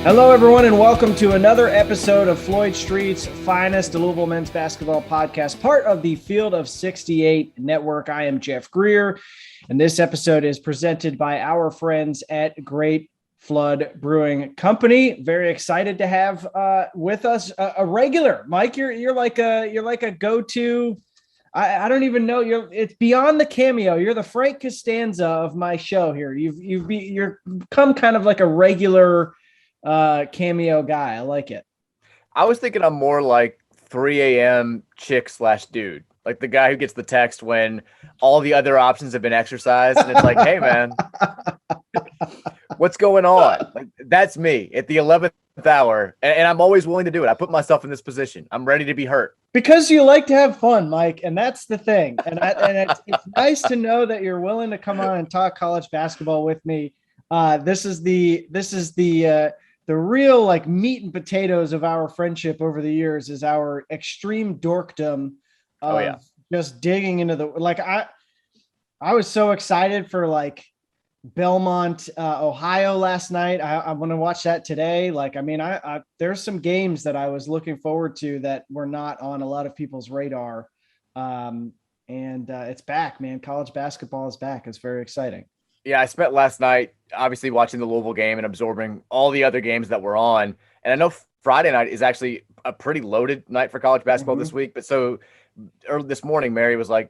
Hello, everyone, and welcome to another episode of Floyd Street's finest Louisville men's basketball podcast, part of the Field of 68 network. I am Jeff Greer, and this episode is presented by our friends at Great Flood Brewing Company. Very excited to have with us a regular. Mike, you're like a go-to. I don't even know. It's beyond the cameo. You're the Frank Costanza of my show here. You're become kind of like a regular cameo guy. I like it. I was thinking I'm more like 3 a.m. chick/dude, like the guy who gets the text when all the other options have been exercised, and it's like, hey man, what's going on? Like, that's me at the 11th hour, and I'm always willing to do it. I put myself in this position. I'm ready to be hurt because you like to have fun, Mike, and that's the thing. And it's nice to know that you're willing to come on and talk college basketball with me. This is the real like meat and potatoes of our friendship over the years is our extreme dorkdom of just digging into the, like, I was so excited for like Belmont, Ohio last night. I want to watch that today. Like, I mean, there's some games that I was looking forward to that were not on a lot of people's radar. And it's back, man. College basketball is back. It's very exciting. Yeah, I spent last night obviously watching the Louisville game and absorbing all the other games that were on. And I know Friday night is actually a pretty loaded night for college basketball this week. But so early this morning, Mary was like,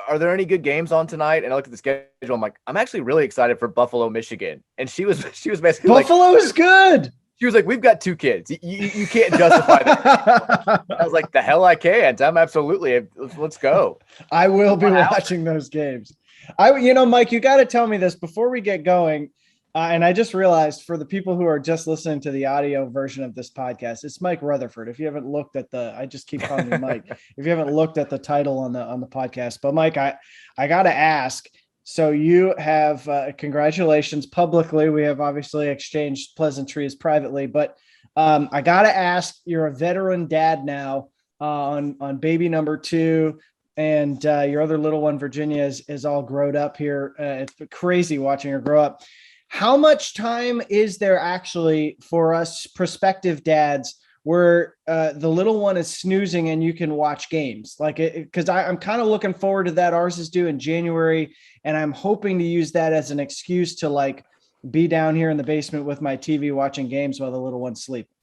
are there any good games on tonight? And I looked at the schedule. I'm like, I'm actually really excited for Buffalo, Michigan. And she was basically Buffalo is good. She was like, we've got two kids. You can't justify that. I was like, the hell I can't. I'm absolutely. Let's go. I will be watching those games. Mike, you got to tell me this before we get going. And I just realized for the people who are just listening to the audio version of this podcast, it's Mike Rutherford. If you haven't looked at I just keep calling you Mike. If you haven't looked at the title on the podcast, but Mike, I got to ask. So you have congratulations publicly. We have obviously exchanged pleasantries privately, but I got to ask. You're a veteran dad now on baby number 2. And your other little one, Virginia, is all grown up here. It's crazy watching her grow up. How much time is there actually for us prospective dads where the little one is snoozing and you can watch games? Like, because I'm kind of looking forward to that. Ours is due in January, and I'm hoping to use that as an excuse to like be down here in the basement with my TV watching games while the little one's sleeping.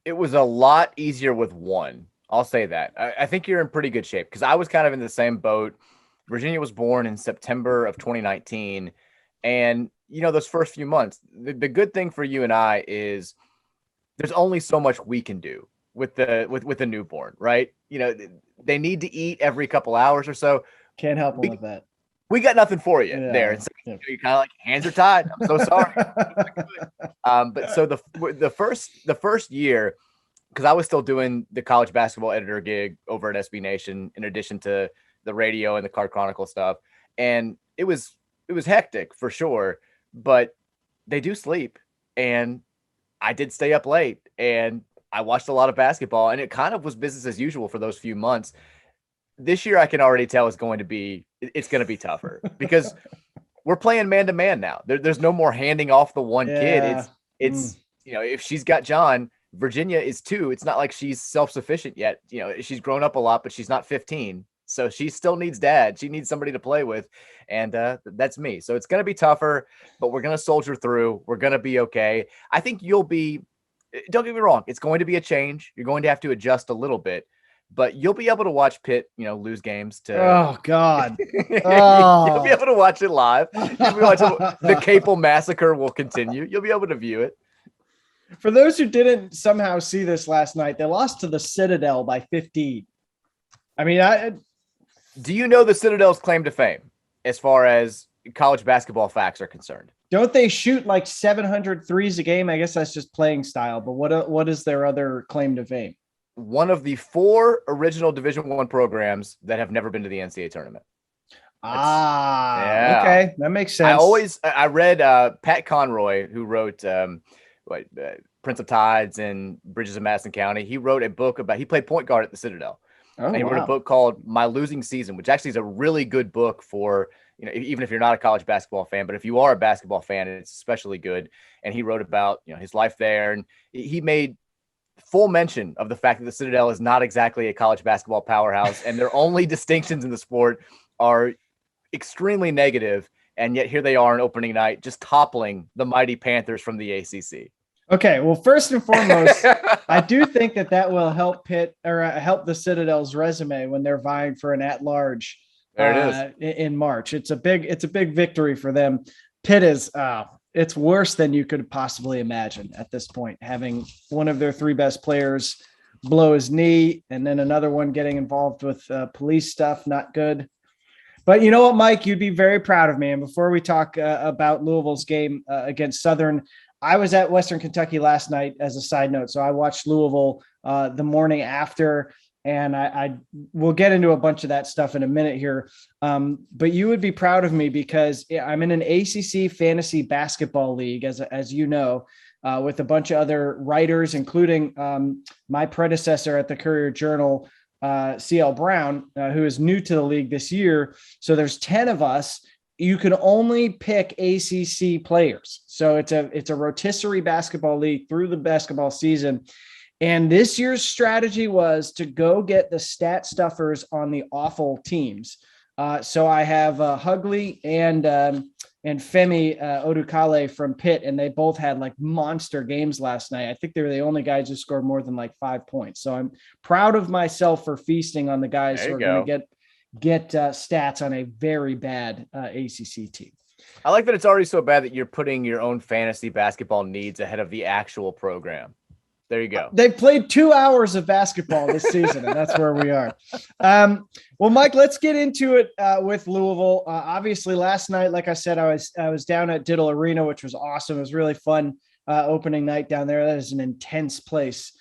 It was a lot easier with one. I'll say that. I think you're in pretty good shape because I was kind of in the same boat. Virginia was born in September of 2019. And, those first few months, the good thing for you and I is there's only so much we can do with the newborn, right? They need to eat every couple hours or so. Can't help them with that. We got nothing for you there. And so you're kind of like, hands are tied. I'm so sorry. But so the first year, because I was still doing the college basketball editor gig over at SB Nation, in addition to the radio and the Card Chronicle stuff. And it was hectic for sure, but they do sleep. And I did stay up late and I watched a lot of basketball, and it kind of was business as usual for those few months. This year, I can already tell it's going to be tougher because we're playing man to man now. There's no more handing off the one kid. It's if she's got John, Virginia is 2. It's not like she's self-sufficient yet. She's grown up a lot, but she's not 15. So she still needs dad. She needs somebody to play with. And that's me. So it's going to be tougher, but we're going to soldier through. We're going to be okay. I think don't get me wrong. It's going to be a change. You're going to have to adjust a little bit, but you'll be able to watch Pitt, lose games to. Oh God. You'll be able to watch it live. The Capel massacre will continue. You'll be able to view it. For those who didn't somehow see this last night, they lost to the Citadel by 15. I mean, do you know the Citadel's claim to fame as far as college basketball facts are concerned? Don't they shoot like 700 threes a game? I guess that's just playing style, but what is their other claim to fame? One of the 4 original Division I programs that have never been to the NCAA tournament. Okay. That makes sense. I read Pat Conroy, who wrote Prince of Tides and Bridges of Madison County. He wrote a book he played point guard at the Citadel. Oh, and he wrote a wow. book called My Losing Season, which actually is a really good book for, even if you're not a college basketball fan, but if you are a basketball fan, it's especially good. And he wrote about, his life there. And he made full mention of the fact that the Citadel is not exactly a college basketball powerhouse, and their only distinctions in the sport are extremely negative. And yet here they are on opening night, just toppling the mighty Panthers from the ACC. Okay, well, first and foremost, I do think that will help Pitt or help the Citadel's resume when they're vying for an at-large in March. It's a big victory for them. Pitt is it's worse than you could possibly imagine at this point, having one of their three best players blow his knee and then another one getting involved with police stuff. Not good. But you know what, Mike, you'd be very proud of me. And before we talk about Louisville's game against Southern, I was at Western Kentucky last night as a side note. So I watched Louisville the morning after, and I will get into a bunch of that stuff in a minute here. But you would be proud of me because I'm in an ACC fantasy basketball league, as you know, with a bunch of other writers, including my predecessor at the Courier-Journal, CL Brown, who is new to the league this year. So there's 10 of us. You can only pick ACC players. So it's a rotisserie basketball league through the basketball season. And this year's strategy was to go get the stat stuffers on the awful teams. So I have Hugley and Femi Odukale from Pitt, and they both had like monster games last night. I think they were the only guys who scored more than like 5 points. So I'm proud of myself for feasting on the guys who are going to get stats on a very bad ACC team. I like that it's already so bad that you're putting your own fantasy basketball needs ahead of the actual program. There you go. They've played 2 hours of basketball this season, and that's where we are. Well, Mike, let's get into it with Louisville. Obviously, last night, like I said, I was down at Diddle Arena, which was awesome. It was really fun opening night down there. That is an intense place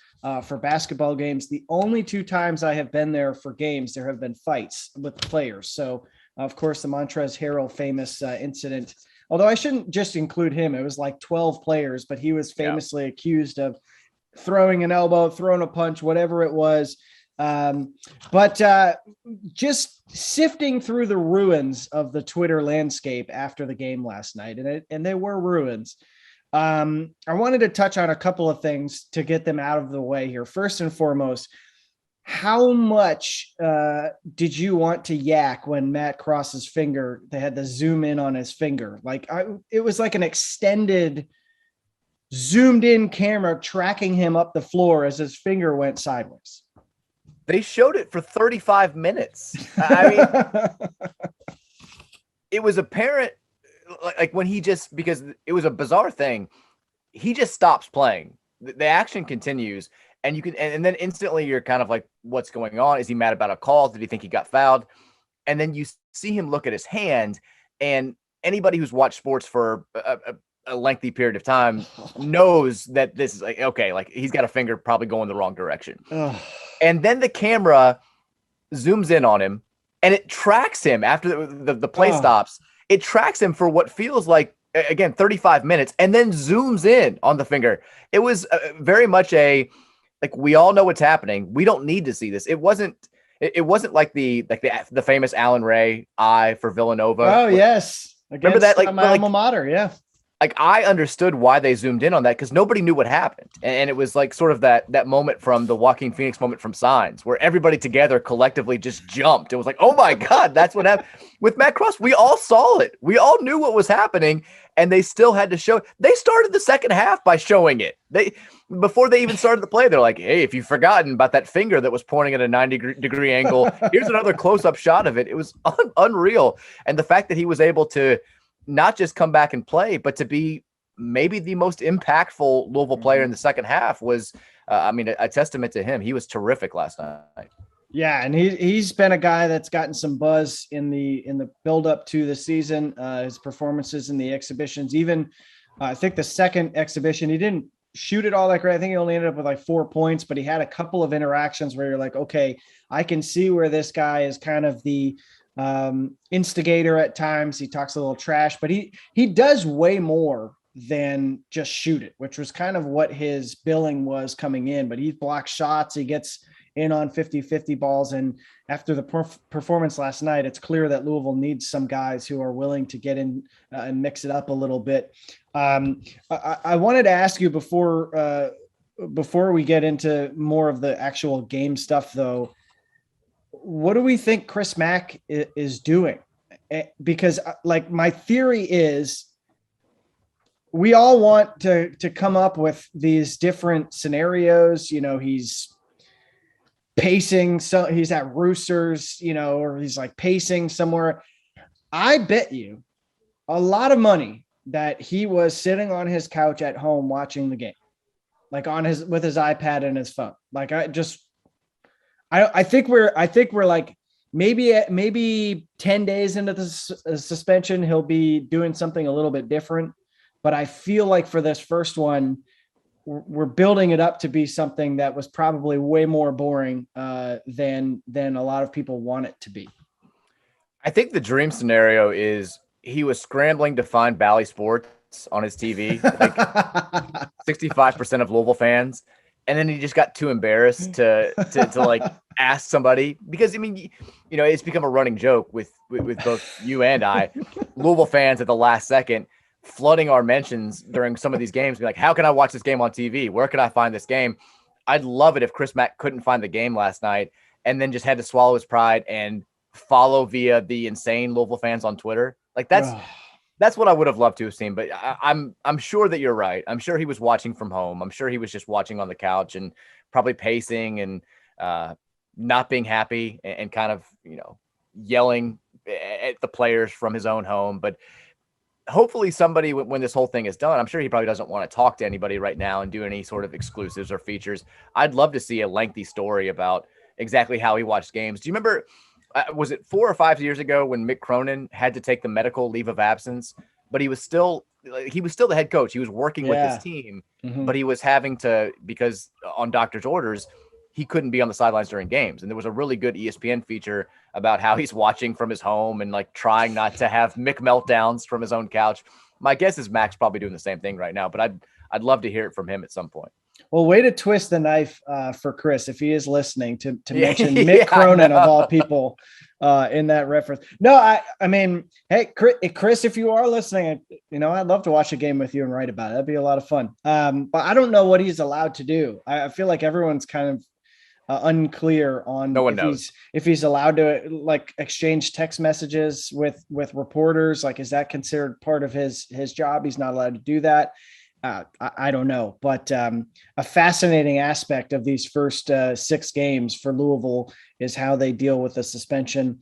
for basketball games. The only 2 times I have been there for games, there have been fights with players. So, of course, the Montrezl Harrell famous incident, although I shouldn't just include him. It was like 12 players, but he was famously accused of throwing an elbow, throwing a punch, whatever it was. But just sifting through the ruins of the Twitter landscape after the game last night, and they were ruins. I wanted to touch on a couple of things to get them out of the way here. First and foremost, how much did you want to yak when Matt crossed his finger? They had to zoom in on his finger. It was like an extended zoomed in camera tracking him up the floor as his finger went sideways. They showed it for 35 minutes. I mean, it was apparent, like when because it was a bizarre thing, he just stops playing. The action continues, and you can, and then instantly you're kind of like, what's going on? Is he mad about a call? Did he think he got fouled? And then you see him look at his hand, and anybody who's watched sports for a lengthy period of time knows that this is like, okay, like he's got a finger probably going the wrong direction. And then the camera zooms in on him and it tracks him after the play stops. It tracks him for what feels like, again, 35 minutes, and then zooms in on the finger. It was very much like, we all know what's happening. We don't need to see this. It wasn't like the famous Alan Ray eye for Villanova. Oh, yes. Remember that? Like my alma mater. Yeah. Like I understood why they zoomed in on that because nobody knew what happened. And it was like sort of that moment from the Joaquin Phoenix moment from Signs where everybody together collectively just jumped. It was like, oh my God, that's what happened. With Matt Cross, we all saw it. We all knew what was happening and they still had to show it. They started the second half by showing it. Before they even started the play, they're like, hey, if you've forgotten about that finger that was pointing at a 90-degree angle, here's another close-up shot of it. It was unreal. And the fact that he was able to not just come back and play, but to be maybe the most impactful Louisville player in the second half was, a testament to him. He was terrific last night. Yeah, and he's been a guy that's gotten some buzz in the build up to the season. His performances in the exhibitions, even I think the second exhibition, he didn't shoot it all that great. I think he only ended up with like 4 points, but he had a couple of interactions where you're like, okay, I can see where this guy is kind of the instigator at times. He talks a little trash, but he does way more than just shoot it, which was kind of what his billing was coming in. But he blocks shots, he gets in on 50-50 balls. And after the performance last night, it's clear that Louisville needs some guys who are willing to get in and mix it up a little bit. I wanted to ask you before we get into more of the actual game stuff, though, what do we think Chris Mack is doing? Because like my theory is we all want to come up with these different scenarios. You know, he's pacing, so he's at Roosters, you know, or he's like pacing somewhere. I bet you a lot of money that he was sitting on his couch at home watching the game, like with his iPad and his phone. Like I think we're like maybe 10 days into the suspension, he'll be doing something a little bit different. But I feel like for this first one, we're building it up to be something that was probably way more boring than a lot of people want it to be. I think the dream scenario is he was scrambling to find Bally Sports on his TV, like 65% of Louisville fans. And then he just got too embarrassed to like ask somebody, because I mean, you know, it's become a running joke with both you and I, Louisville fans at the last second flooding our mentions during some of these games. Be like, how can I watch this game on TV? Where can I find this game? I'd love it if Chris Mack couldn't find the game last night and then just had to swallow his pride and follow via the insane Louisville fans on Twitter. Like that's what I would have loved to have seen. But I'm sure that you're right. I'm sure he was watching from home. I'm sure he was just watching on the couch and probably pacing and not being happy and kind of, you know, yelling at the players from his own home. But hopefully somebody, when this whole thing is done, I'm sure he probably doesn't want to talk to anybody right now and do any sort of exclusives or features. I'd love to see a lengthy story about exactly how he watched games. Do you remember, was it 4 or 5 years ago when Mick Cronin had to take the medical leave of absence, but he was still the head coach. He was working with his team, but he was having to, because on doctor's orders, he couldn't be on the sidelines during games. And there was a really good ESPN feature about how he's watching from his home and like trying not to have Mick meltdowns from his own couch. My guess is Mac's probably doing the same thing right now, but I'd love to hear it from him at some point. Well, way to twist the knife for Chris, if he is listening, to mention Mick Cronin of all people in that reference. No, I mean, hey, Chris, if you are listening, you know, I'd love to watch a game with you and write about it. That'd be a lot of fun. But I don't know what he's allowed to do. I feel like everyone's kind of unclear on if he's allowed to like exchange text messages with reporters. Like, is that considered part of his job? He's not allowed to do that. I don't know, but a fascinating aspect of these first 6 games for Louisville is how they deal with the suspension.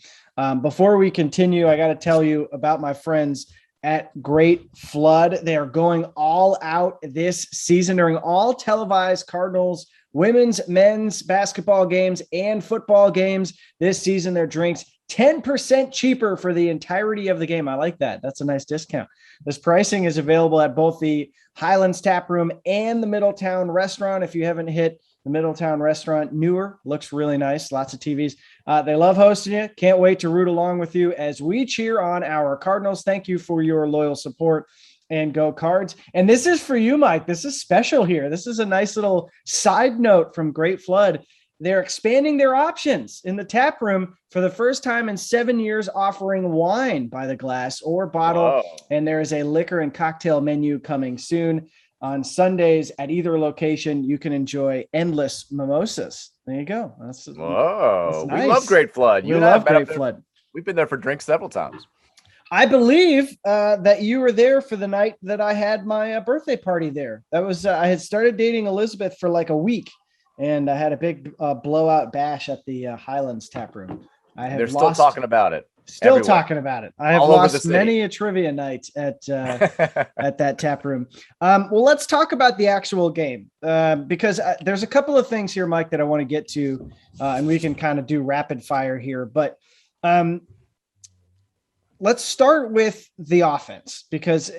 Before we continue, I got to tell you about my friends at Great Flood. They are going all out this season during all televised Cardinals women's, men's basketball games and football games this season. Their drinks 10% cheaper for the entirety of the game. I like that. That's a nice discount. This pricing is available at both the Highlands Tap Room and the Middletown Restaurant. If you haven't hit the Middletown Restaurant, newer, looks really nice. Lots of TVs. They love hosting you. Can't wait to root along with you as we cheer on our Cardinals. Thank you for your loyal support, and go Cards. And this is for you, Mike. This is special here. This is a nice little side note from Great Flood. They're expanding their options in the tap room for the first time in 7 years, offering wine by the glass or bottle. Whoa. And there is a liquor and cocktail menu coming soon. On Sundays at either location, you can enjoy endless mimosas. There you go. That's nice. We love Great Flood. We love Great Flood. We've been there for drinks several times. I believe that you were there for the night that I had my birthday party there. That was I had started dating Elizabeth for like a week, and I had a big blowout bash at the Highlands Tap Room. They're still talking about it. Still everywhere. Talking about it. I have lost many a trivia night at that tap room. Well, let's talk about the actual game because there's a couple of things here, Mike, that I want to get to, and we can kind of do rapid fire here. But let's start with the offense, because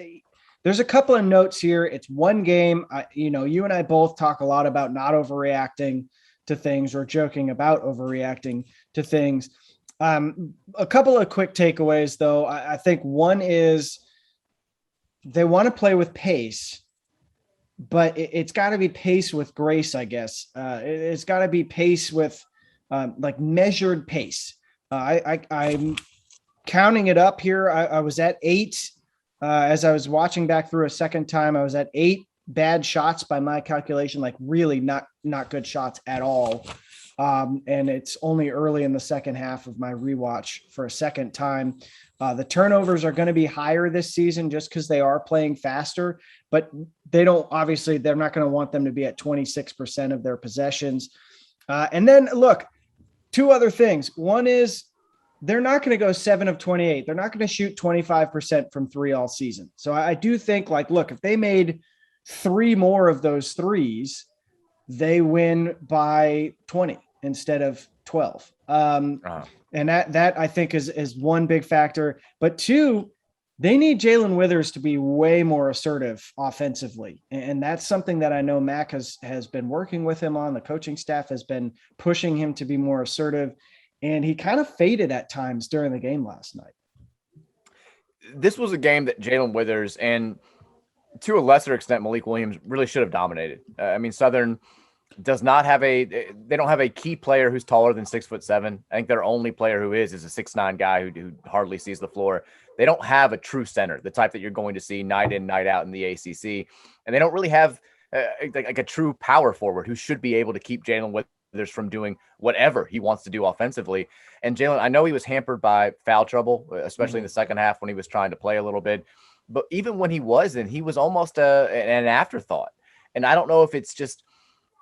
there's a couple of notes here. It's one game. You and I both talk a lot about not overreacting to things or joking about overreacting to things. A couple of quick takeaways, though. I think one is they want to play with pace, but it's got to be pace with grace, I guess. It's got to be pace with like measured pace. I'm counting it up here. I was at 8 as I was watching back through a second time. I was at 8 bad shots by my calculation, like really not good shots at all. And it's only early in the second half of my rewatch for a second time. The turnovers are going to be higher this season just because they are playing faster, but they're not going to want them to be at 26% of their possessions. And then look, 2 other things. One is they're not going to go 7 of 28. They're not going to shoot 25% from 3 all season. So I do think, like, look, if they made 3 more of those threes, they win by 20 instead of 12. And that I think is one big factor. But 2, they need Jae'Lyn Withers to be way more assertive offensively. And that's something that I know Mac has been working with him on. The coaching staff has been pushing him to be more assertive. And he kind of faded at times during the game last night. This was a game that Jae'Lyn Withers and to a lesser extent Malik Williams really should have dominated. I mean, Southern does not have they don't have a key player who's taller than 6'7". I think their only player who is a 6'9" guy who hardly sees the floor. They don't have a true center, the type that you're going to see night in, night out in the ACC. And they don't really have like a true power forward who should be able to keep Jae'Lyn Withers from doing whatever he wants to do offensively. And Jae'Lyn, I know he was hampered by foul trouble, especially in the second half when he was trying to play a little bit. But even when he wasn't, he was almost an afterthought. And I don't know if it's just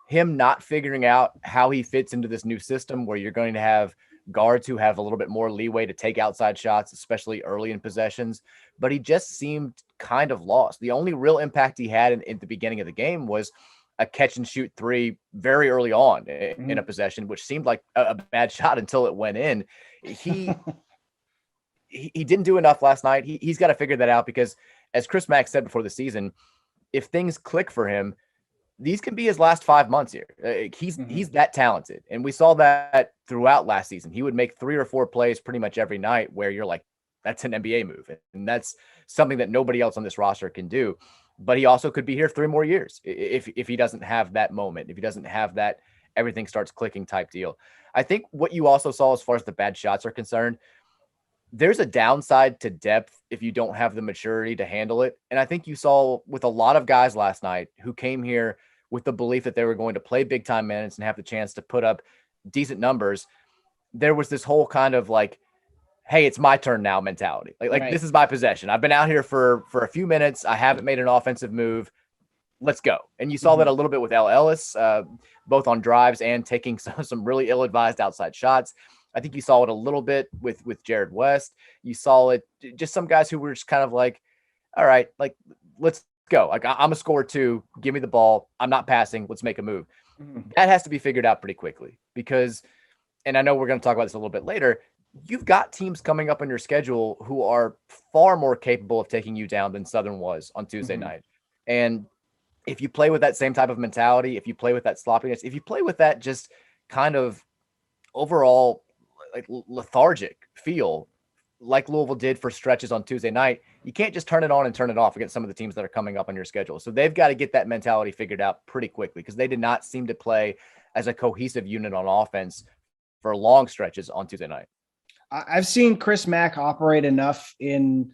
him not figuring out how he fits into this new system where you're going to have guards who have a little bit more leeway to take outside shots, especially early in possessions. But he just seemed kind of lost. The only real impact he had in the beginning of the game was a catch and shoot 3 very early on in a possession, which seemed like a bad shot until it went in. He didn't do enough last night. He's got to figure that out because, as Chris Mack said before the season, if things click for him, these can be his last 5 months here. He's that talented. And we saw that throughout last season. He would make 3 or 4 plays pretty much every night where you're like, that's an NBA move. And that's something that nobody else on this roster can do. But he also could be here 3 more years if he doesn't have that moment, if he doesn't have that everything starts clicking type deal. I think what you also saw as far as the bad shots are concerned, there's a downside to depth if you don't have the maturity to handle it. And I think you saw with a lot of guys last night who came here with the belief that they were going to play big time minutes and have the chance to put up decent numbers. There was this whole kind of like, hey, it's my turn now mentality. Like right. This is my possession. I've been out here for a few minutes. I haven't made an offensive move. Let's go. And you saw that a little bit with L. Ellis, both on drives and taking some really ill-advised outside shots. I think you saw it a little bit with Jared West. You saw it just some guys who were just kind of like, all right, like, let's go. Like, I'm a scorer too. Give me the ball. I'm not passing. Let's make a move. That has to be figured out pretty quickly because, and I know we're going to talk about this a little bit later, you've got teams coming up on your schedule who are far more capable of taking you down than Southern was on Tuesday night. And if you play with that same type of mentality, if you play with that sloppiness, if you play with that just kind of overall like lethargic feel like Louisville did for stretches on Tuesday night, you can't just turn it on and turn it off against some of the teams that are coming up on your schedule. So they've got to get that mentality figured out pretty quickly because they did not seem to play as a cohesive unit on offense for long stretches on Tuesday night. I've seen Chris Mack operate enough in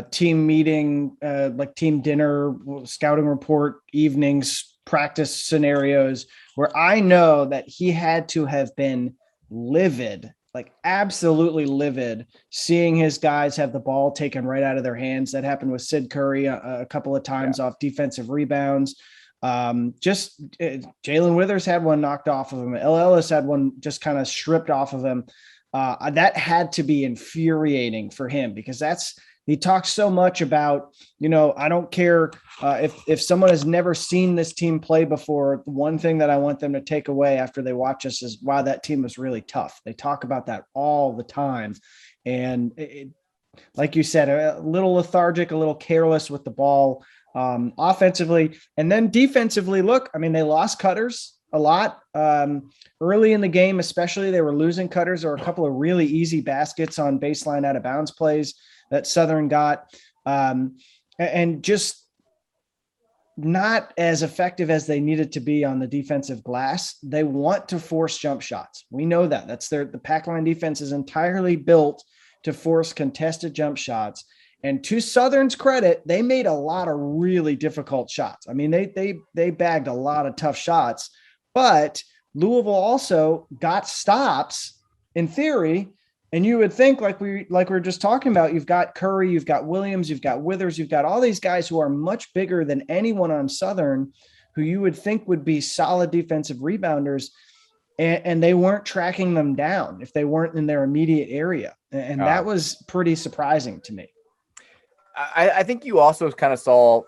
team meeting, like team dinner, scouting report, evenings, practice scenarios where I know that he had to have been livid, like absolutely livid, seeing his guys have the ball taken right out of their hands. That happened with Sid Curry a couple of times off defensive rebounds. Jae'Lyn Withers had one knocked off of him. L. Ellis had one just kind of stripped off of him. That had to be infuriating for him because he talks so much about, I don't care if someone has never seen this team play before. The one thing that I want them to take away after they watch us is, wow, that team was really tough. They talk about that all the time. And like you said, a little lethargic, a little careless with the ball offensively. And then defensively, look, I mean, they lost cutters a lot early in the game, especially. They were losing cutters or a couple of really easy baskets on baseline out of bounds plays that Southern got. And just not as effective as they needed to be on the defensive glass. They want to force jump shots. We know that. The pack line defense is entirely built to force contested jump shots. And to Southern's credit, they made a lot of really difficult shots. I mean, they bagged a lot of tough shots, but Louisville also got stops in theory. And you would think, like we were just talking about, you've got Curry, you've got Williams, you've got Withers, you've got all these guys who are much bigger than anyone on Southern, who you would think would be solid defensive rebounders, and they weren't tracking them down if they weren't in their immediate area. And that was pretty surprising to me. I think you also kind of saw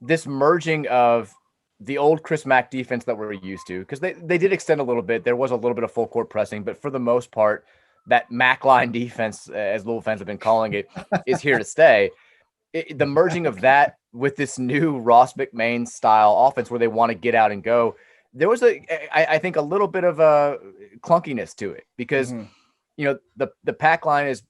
this merging of the old Chris Mack defense that we're used to, because they did extend a little bit. There was a little bit of full court pressing, but for the most part, that Mack line defense, as Louisville fans have been calling it, is here to stay. The merging of that with this new Ross McMahon style offense where they want to get out and go, there was I think a little bit of a clunkiness to it, because the pack line is,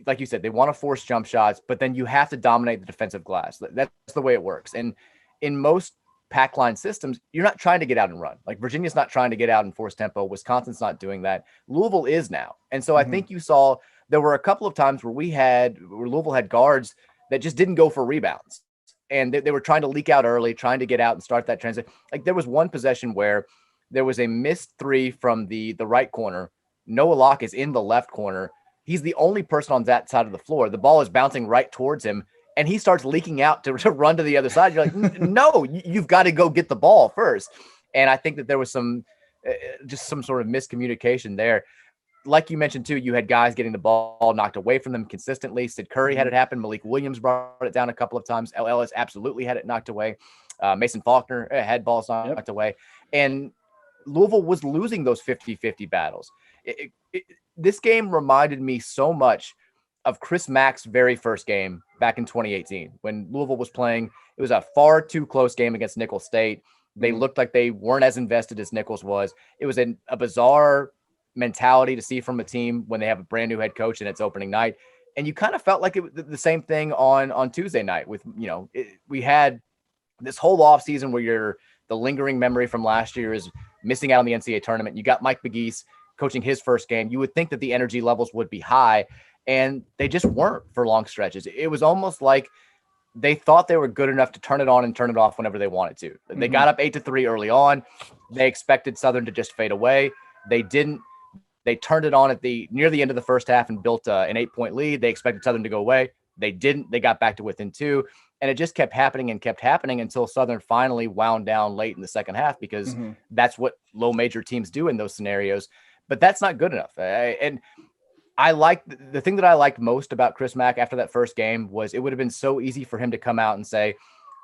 like you said, they want to force jump shots, but then you have to dominate the defensive glass. That's the way it works. And in most pack line systems, you're not trying to get out and run. Like Virginia's not trying to get out and force tempo. Wisconsin's not doing that. Louisville is now. And so I think you saw there were a couple of times where Louisville had guards that just didn't go for rebounds. And they were trying to leak out early, trying to get out and start that transition. Like there was one possession where there was a missed three from the right corner. Noah Locke is in the left corner. He's the only person on that side of the floor. The ball is bouncing right towards him, and he starts leaking out to run to the other side. You're like, no, you've got to go get the ball first. And I think that there was some sort of miscommunication there. Like you mentioned too, you had guys getting the ball knocked away from them consistently. Sid Curry had it happen. Malik Williams brought it down a couple of times. L. Ellis absolutely had it knocked away. Mason Faulkner had balls knocked away. And Louisville was losing those 50-50 battles. This game reminded me so much of Chris Mack's very first game back in 2018 when Louisville was playing. It was a far too close game against Nicholls State. They looked like they weren't as invested as Nicholls was. It was a bizarre mentality to see from a team when they have a brand new head coach and it's opening night. And you kind of felt like it was the same thing on Tuesday night with, we had this whole offseason where the lingering memory from last year is missing out on the NCAA tournament. You got Mike McGeese coaching his first game. You would think that the energy levels would be high, and they just weren't for long stretches. It was almost like they thought they were good enough to turn it on and turn it off whenever they wanted to. They got up 8-3 early on. They expected Southern to just fade away. They didn't. They turned it on near the end of the first half and built an 8-point lead. They expected Southern to go away. They didn't. They got back to within 2, and it just kept happening until Southern finally wound down late in the second half, because that's what low major teams do in those scenarios. But that's not good enough. And I like the thing that I liked most about Chris Mack after that first game was it would have been so easy for him to come out and say,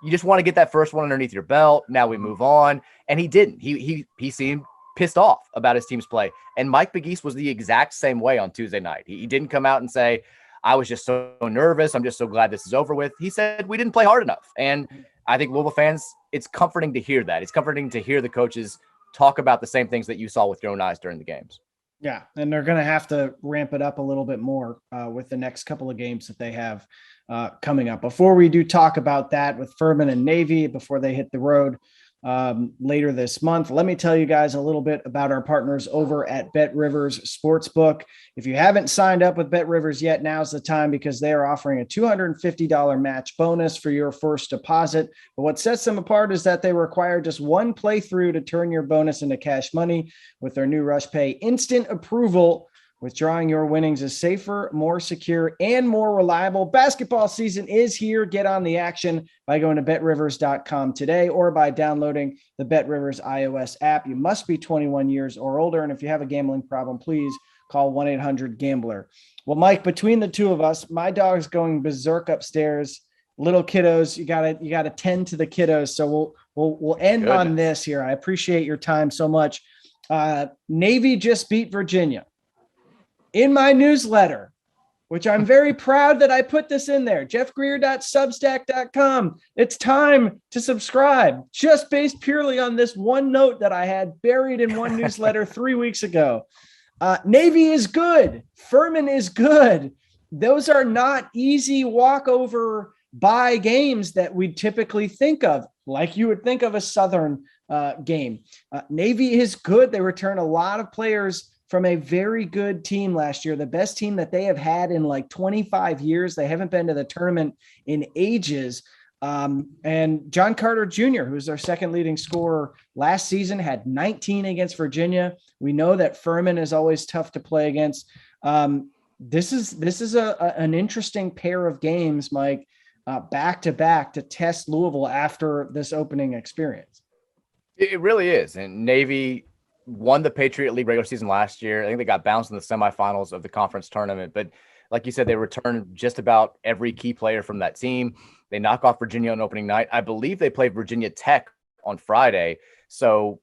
you just want to get that first one underneath your belt. Now we move on. And he didn't. He seemed pissed off about his team's play. And Mike McGeese was the exact same way on Tuesday night. He didn't come out and say, I was just so nervous. I'm just so glad this is over with. He said, we didn't play hard enough. And I think Louisville fans, it's comforting to hear that. It's comforting to hear the coaches talk about the same things that you saw with your own eyes during the games. Yeah, and they're going to have to ramp it up a little bit more with the next couple of games that they have coming up. Before we do talk about that with Furman and Navy, before they hit the road later this month, let me tell you guys a little bit about our partners over at Bet Rivers Sportsbook. If you haven't signed up with Bet Rivers yet, now's the time, because they are offering a $250 match bonus for your first deposit. But what sets them apart is that they require just one playthrough to turn your bonus into cash money. With their new Rush Pay instant approval, withdrawing your winnings is safer, more secure, and more reliable. Basketball season is here. Get on the action by going to betrivers.com today or by downloading the BetRivers iOS app. You must be 21 years or older, and if you have a gambling problem, please call 1-800-GAMBLER. Well, Mike, between the two of us, my dog's going berserk upstairs. Little kiddos, you gotta tend to the kiddos. So we'll end on this here. I appreciate your time so much. Navy just beat Virginia. In my newsletter, which I'm very proud that I put this in there, jeffgreer.substack.com. It's time to subscribe, just based purely on this one note that I had buried in one newsletter 3 weeks ago. Navy is good. Furman is good. Those are not easy walkover bye games that we typically think of. like you would think of a Southern game. Navy is good. They return a lot of players from a very good team last year, the best team that they have had in like 25 years. They haven't been to the tournament in ages. And John Carter Jr., who's their second leading scorer last season, had 19 against Virginia. We know that Furman is always tough to play against. This is an interesting pair of games, Mike, back to back to test Louisville after this opening experience. It really is. And Navy won the Patriot League regular season last year. I think they got bounced in the semifinals of the conference tournament, but like you said, they returned just about every key player from that team. They knock off Virginia on opening night. I believe they play Virginia Tech on Friday. So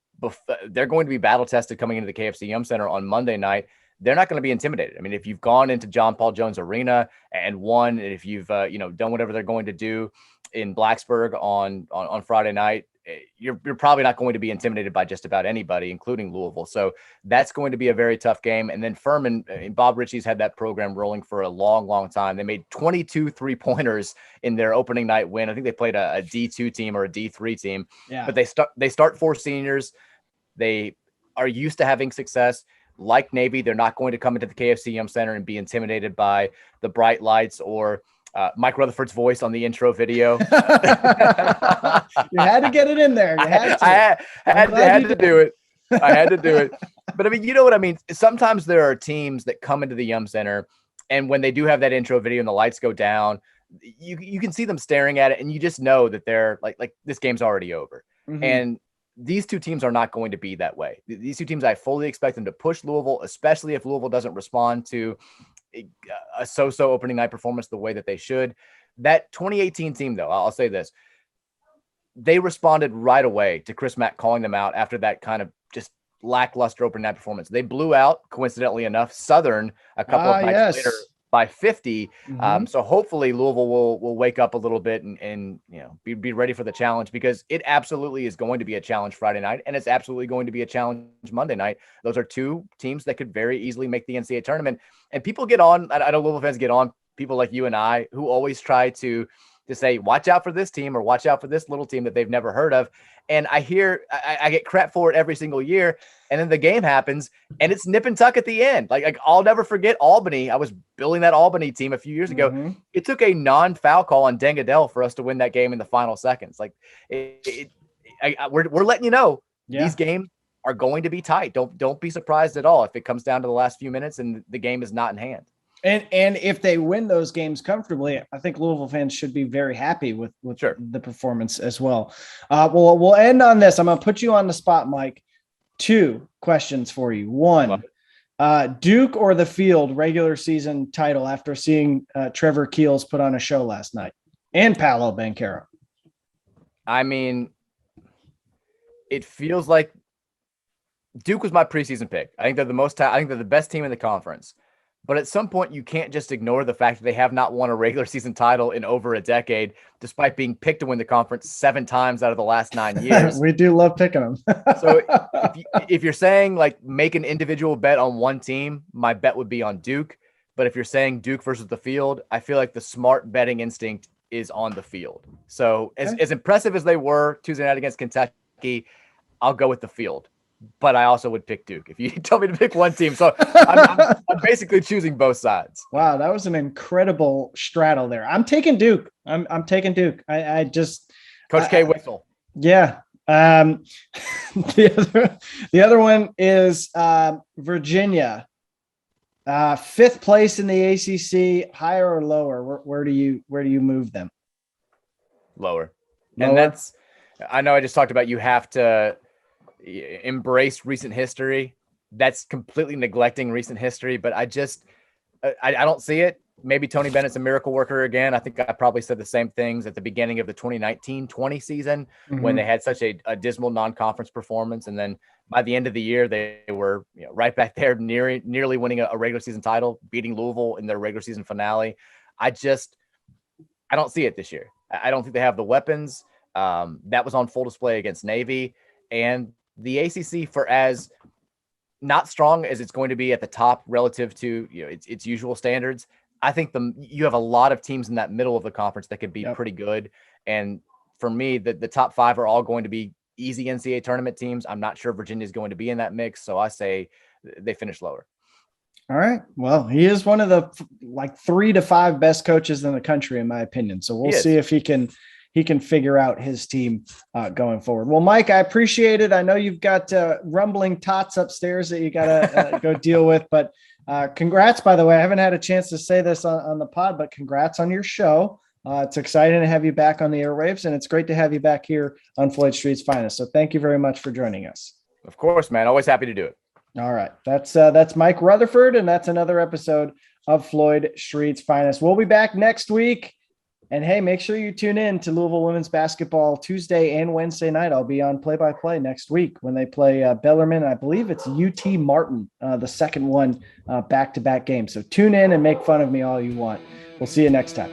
they're going to be battle tested coming into the KFC Yum Center on Monday night. They're not going to be intimidated. I mean, if you've gone into John Paul Jones Arena and won, and if you've done whatever they're going to do in Blacksburg on Friday night, you're probably not going to be intimidated by just about anybody, including Louisville. So that's going to be a very tough game. And then Furman, Bob Ritchie's had that program rolling for a long, long time. They made 22 3-pointers in their opening night win. I think they played a D2 team or a D3 team. Yeah. But they start 4 seniors. They are used to having success. Like Navy, they're not going to come into the KFC Yum Center and be intimidated by the bright lights or Mike Rutherford's voice on the intro video. You had to get it in there. You had to. I had to do it. I had to do it. But I mean, you know what I mean? Sometimes there are teams that come into the Yum Center, and when they do have that intro video and the lights go down, you can see them staring at it, and you just know that they're like this game's already over. Mm-hmm. And these two teams are not going to be that way. These two teams, I fully expect them to push Louisville, especially if Louisville doesn't respond to a so-so opening night performance the way that they should. That 2018 team, though, I'll say this. They responded right away to Chris Mack calling them out after that kind of just lackluster opening night performance. They blew out, coincidentally enough, Southern a couple of nights later by 50. Mm-hmm. So hopefully Louisville will wake up a little bit and be ready for the challenge, because it absolutely is going to be a challenge Friday night, and it's absolutely going to be a challenge Monday night. Those are two teams that could very easily make the NCAA tournament. And people get on, I know Louisville fans get on, people like you and I, who always try to say, watch out for this team or watch out for this little team that they've never heard of. And I get crap for it every single year. And then the game happens and it's nip and tuck at the end. Like I'll never forget Albany. I was building that Albany team a few years ago. Mm-hmm. It took a non-foul call on Dengadell for us to win that game in the final seconds. Like we're letting you know, these games are going to be tight. Don't be surprised at all if it comes down to the last few minutes and the game is not in hand. And if they win those games comfortably, I think Louisville fans should be very happy with the performance as well. We'll end on this. I'm going to put you on the spot, Mike. 2 questions for you. 1, Duke or the Field regular season title after seeing Trevor Keels put on a show last night, and Paolo Banchero. I mean, it feels like Duke was my preseason pick. I think they're the best team in the conference. But at some point, you can't just ignore the fact that they have not won a regular season title in over a decade, despite being picked to win the conference 7 times out of the last 9 years. We do love picking them. So if you're saying like make an individual bet on one team, my bet would be on Duke. But if you're saying Duke versus the Field, I feel like the smart betting instinct is on the Field. So as impressive as they were Tuesday night against Kentucky, I'll go with the Field. But I also would pick Duke if you tell me to pick one team. So I'm basically choosing both sides. Wow, that was an incredible straddle there. I'm taking Duke. I'm taking Duke. I just Coach K whistle. Yeah. The other one is Virginia. 5th place in the ACC. Higher or lower? Where do you move them? Lower. And I know I just talked about you have to embrace recent history. That's completely neglecting recent history, but I don't see it. Maybe Tony Bennett's a miracle worker again. I think I probably said the same things at the beginning of the 2019-20 season when they had such a dismal non-conference performance. And then by the end of the year, they were right back there nearly winning a regular season title, beating Louisville in their regular season finale. I don't see it this year. I don't think they have the weapons. That was on full display against Navy. And the ACC, for as not strong as it's going to be at the top relative to its usual standards, I think you have a lot of teams in that middle of the conference that could be pretty good. And for me, the top 5 are all going to be easy NCAA tournament teams. I'm not sure Virginia is going to be in that mix, so I say they finish lower. All right. Well, he is one of the 3 to 5 best coaches in the country, in my opinion. So we'll see if he can figure out his team going forward. Well, Mike, I appreciate it. I know you've got rumbling tots upstairs that you got to go deal with, but congrats, by the way. I haven't had a chance to say this on the pod, but congrats on your show. It's exciting to have you back on the airwaves, and it's great to have you back here on Floyd Street's Finest. So thank you very much for joining us. Of course, man. Always happy to do it. All right. That's Mike Rutherford, and that's another episode of Floyd Street's Finest. We'll be back next week. And hey, make sure you tune in to Louisville women's basketball Tuesday and Wednesday night. I'll be on play-by-play next week when they play Bellarmine. I believe it's UT Martin, the second one, back-to-back game. So tune in and make fun of me all you want. We'll see you next time.